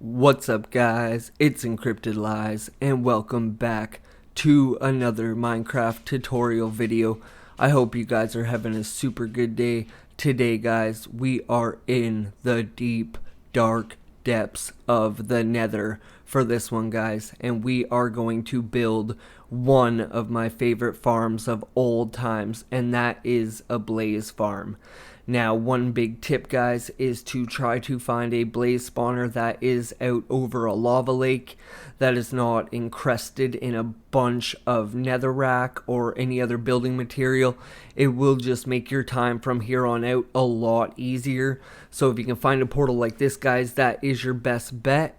What's up guys, it's Encrypted Lies and welcome back to another Minecraft tutorial video. I hope you guys are having a super good day. Today guys, we are in the deep dark depths of the nether for this one guys, and we are going to build one of my favorite farms of old times, and that is a blaze farm. Now, one big tip guys is to try to find a blaze spawner that is out over a lava lake, that is not encrusted in a bunch of netherrack or any other building material. It will just make your time from here on out a lot easier. So if you can find a portal like this guys, that is your best bet.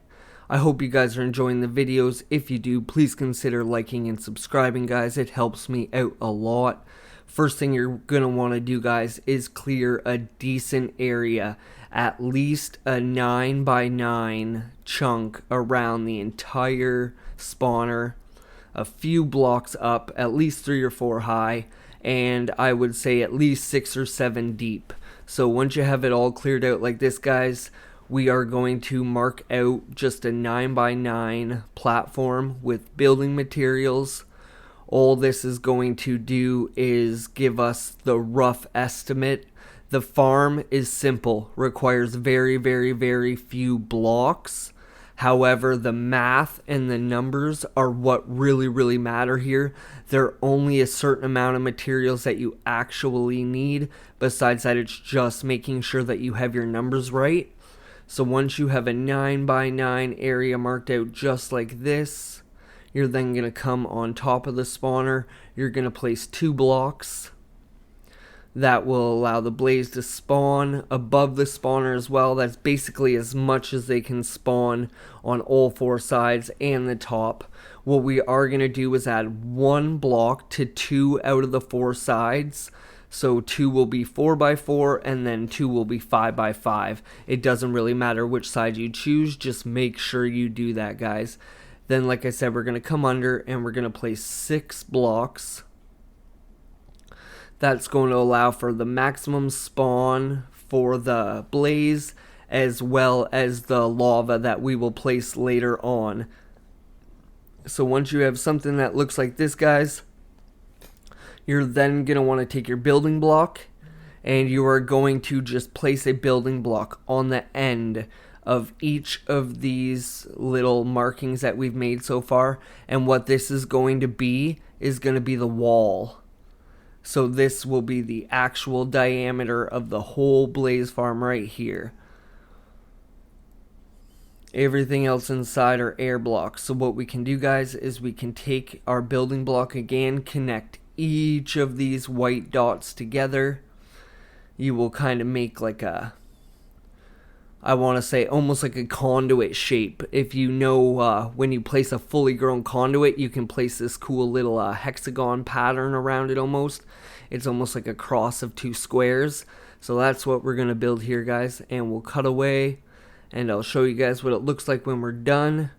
I hope you guys are enjoying the videos. If you do, please consider liking and subscribing guys, it helps me out a lot. First thing you're going to want to do guys is clear a decent area, at least a 9x9 chunk around the entire spawner, a few blocks up, at least 3 or 4 high, and I would say at least 6 or 7 deep. So once you have it all cleared out like this guys, we are going to mark out just a 9x9 platform with building materials. All this is going to do is give us the rough estimate. The farm is simple, requires very few blocks. However, the math and the numbers are what really matter here. There are only a certain amount of materials that you actually need. Besides that, it's just making sure that you have your numbers right. So once you have a 9x9 area marked out just like this, you're then going to come on top of the spawner. You're going to place 2 blocks. That will allow the blaze to spawn above the spawner as well. That's basically as much as they can spawn on all 4 sides and the top. What we are going to do is add 1 block to 2 out of the 4 sides. So 2 will be 4x4 and then 2 will be 5x5. It doesn't really matter which side you choose. Just make sure you do that guys. Then, like I said, we're going to come under and we're going to place 6 blocks. That's going to allow for the maximum spawn for the blaze, as well as the lava that we will place later on. So once you have something that looks like this, guys, you're then going to want to take your building block, and you are going to just place a building block on the end of each of these little markings that we've made so far. And what this is going to be the wall. So this will be the actual diameter of the whole blaze farm right here. Everything else inside are air blocks. So what we can do guys is we can take our building block again, connect each of these white dots together. You will kind of make like a, I want to say almost like a conduit shape. If you know when you place a fully grown conduit, you can place this cool little hexagon pattern around it almost. It's almost like a cross of 2 squares. So that's what we're going to build here guys, and we'll cut away and I'll show you guys what it looks like when we're done.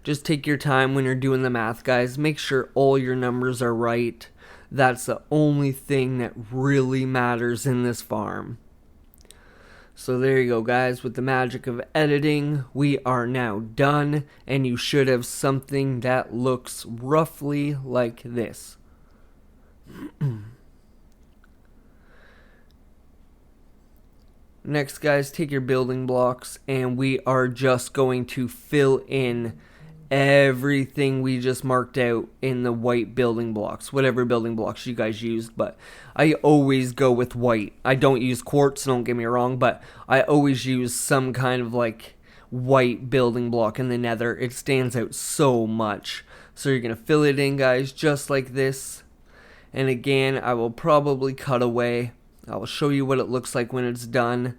Just take your time when you're doing the math guys. Make sure all your numbers are right. That's the only thing that really matters in this farm. So there you go guys, with the magic of editing, we are now done, and you should have something that looks roughly like this. Next guys, take your building blocks, and we are just going to fill in everything we just marked out in the white building blocks, whatever building blocks you guys used, but I always go with white. I don't use quartz, don't get me wrong, but I always use some kind of like white building block in the nether. It stands out so much. So you're going to fill it in guys just like this, and again I will probably cut away. I will show you what it looks like when it's done.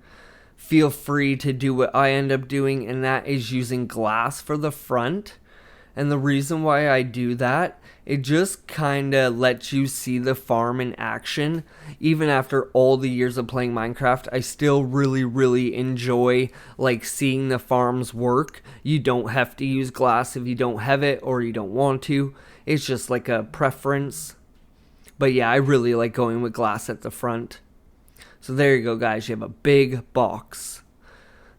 Feel free to do what I end up doing, and that is using glass for the front. And the reason why I do that, it just kind of lets you see the farm in action. Even after all the years of playing Minecraft, I still really enjoy like seeing the farms work. You don't have to use glass if you don't have it or you don't want to. It's just like a preference. But yeah, I really like going with glass at the front. So there you go guys, you have a big box.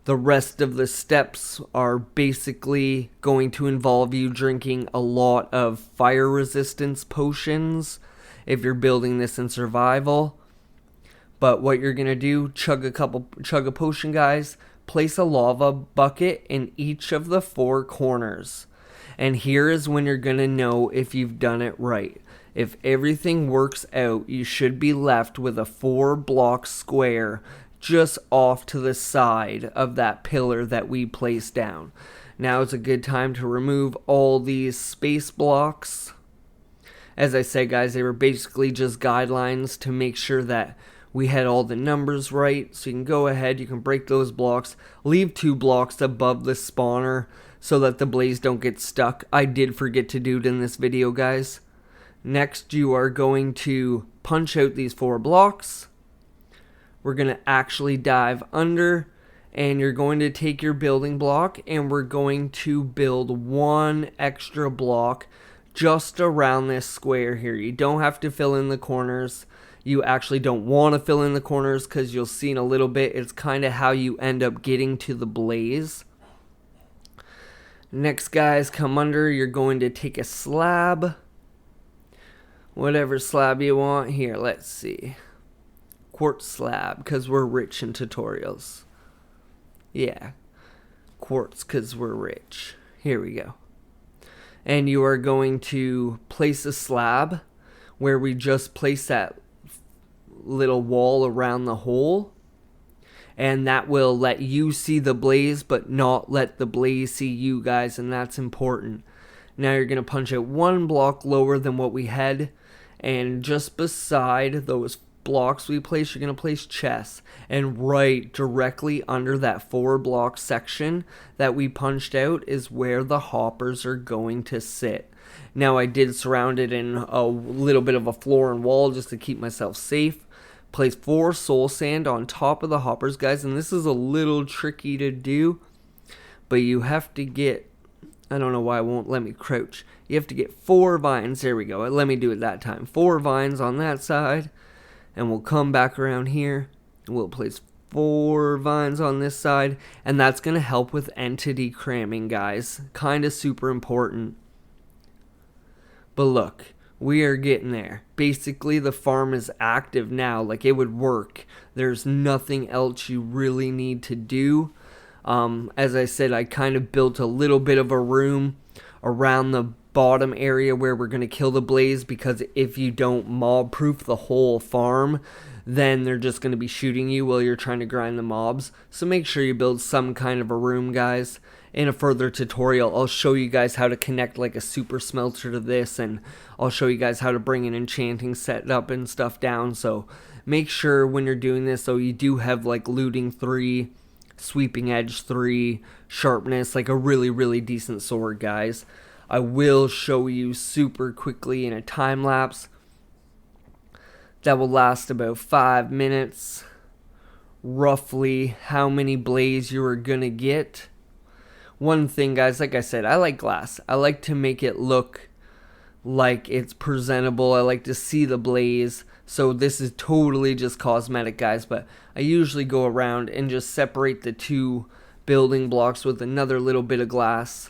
The rest of the steps are basically going to involve you drinking a lot of fire resistance potions if you're building this in survival. But what you're going to do, chug a potion, guys, place a lava bucket in each of the 4 corners. And here is when you're going to know if you've done it right. If everything works out, you should be left with a 4-block square just off to the side of that pillar that we placed down. Now is a good time to remove all these space blocks. As I said, guys, they were basically just guidelines to make sure that we had all the numbers right. So you can go ahead, you can break those blocks, leave 2 blocks above the spawner so that the blaze don't get stuck. I did forget to do it in this video, guys. Next, you are going to punch out these 4 blocks. We're going to actually dive under, and you're going to take your building block, and we're going to build 1 extra block just around this square here. You don't have to fill in the corners. You actually don't want to fill in the corners because you'll see in a little bit it's kind of how you end up getting to the blaze. Next, guys, come under. You're going to take a slab. Whatever slab you want. Here, let's see. Quartz slab, because we're rich in tutorials. Yeah. Quartz, because we're rich. Here we go. And you are going to place a slab where we just place that little wall around the hole. And that will let you see the blaze, but not let the blaze see you, guys. And that's important. Now you're going to punch it 1 block lower than what we had. And just beside those blocks we place, you're going to place chests. And right directly under that 4-block section that we punched out is where the hoppers are going to sit. Now I did surround it in a little bit of a floor and wall just to keep myself safe. Place 4 soul sand on top of the hoppers, guys, and this is a little tricky to do, but you have to get, I don't know why it won't let me crouch. You have to get 4 vines. There we go. Let me do it that time. 4 vines on that side, and we'll come back around here. We'll place 4 vines on this side, and that's going to help with entity cramming, guys. Kind of super important. But look, we are getting there. Basically, the farm is active now. Like, it would work. There's nothing else you really need to do. As I said, I kind of built a little bit of a room around the bottom area where we're going to kill the blaze, because if you don't mob proof the whole farm, then they're just going to be shooting you while you're trying to grind the mobs. So make sure you build some kind of a room, guys. In a further tutorial, I'll show you guys how to connect like a super smelter to this, and I'll show you guys how to bring an enchanting setup and stuff down. So make sure when you're doing this, so you do have like looting 3, sweeping edge 3, sharpness, like a really decent sword, guys. I will show you super quickly in a time lapse that will last about 5 minutes, roughly how many blaze you are gonna get. One thing, guys, like I said, I like glass. I like to make it look like it's presentable. I like to see the blaze. So this is totally just cosmetic, guys, but I usually go around and just separate the 2 building blocks with another little bit of glass.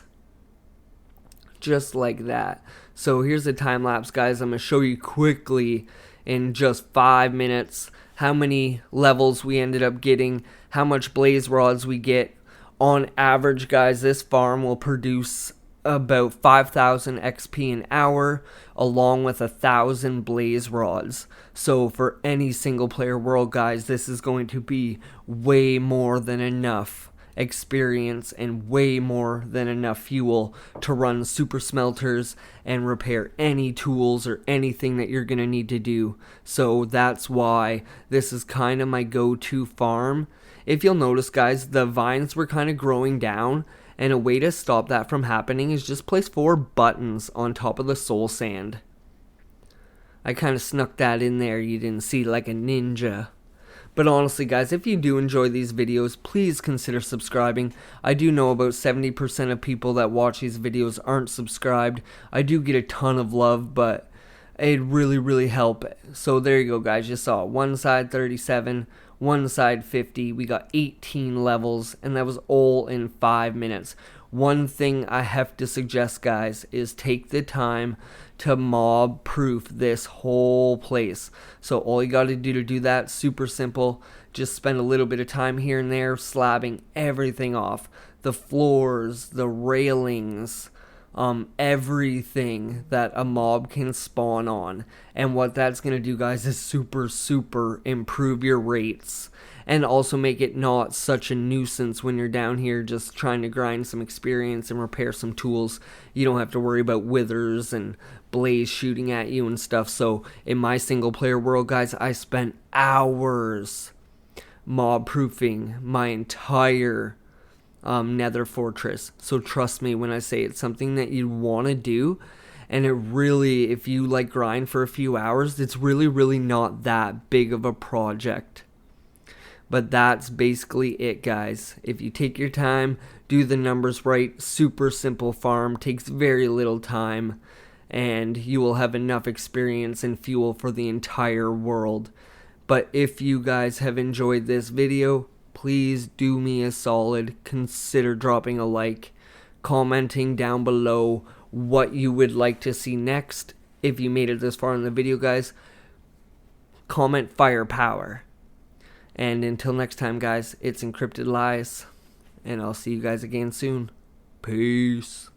Just like that. So here's the time lapse, guys. I'm going to show you quickly in just 5 minutes how many levels we ended up getting, how much blaze rods we get. On average, guys, this farm will produce about 5,000 XP an hour, along with 1,000 blaze rods. So for any single player world, guys, this is going to be way more than enough experience and way more than enough fuel to run super smelters and repair any tools or anything that you're going to need to do. So that's why this is kind of my go-to farm. If you'll notice, guys, the vines were kind of growing down, and a way to stop that from happening is just place 4 buttons on top of the soul sand. I kind of snuck that in there, you didn't see, like a ninja. But honestly, guys, if you do enjoy these videos, please consider subscribing. I do know about 70% of people that watch these videos aren't subscribed. I do get a ton of love, but it'd really help. So there you go, guys. You saw one side 37, one side 50. We got 18 levels, and that was all in 5 minutes. One thing I have to suggest, guys, is take the time to mob proof this whole place. So all you got to do that, super simple. Just spend a little bit of time here and there slabbing everything off. The floors, the railings, everything that a mob can spawn on. And what that's going to do, guys, is super improve your rates. And also make it not such a nuisance when you're down here just trying to grind some experience and repair some tools. You don't have to worry about withers and blaze shooting at you and stuff. So in my single player world, guys, I spent hours mob proofing my entire nether fortress. So trust me when I say it's something that you want to do. And it really, if you like grind for a few hours, it's really not that big of a project. But that's basically it, guys. If you take your time, do the numbers right, super simple farm, takes very little time, and you will have enough experience and fuel for the entire world. But if you guys have enjoyed this video, please do me a solid, consider dropping a like, commenting down below what you would like to see next. If you made it this far in the video, guys, comment firepower. And until next time, guys, it's Encrypted Lies, and I'll see you guys again soon. Peace.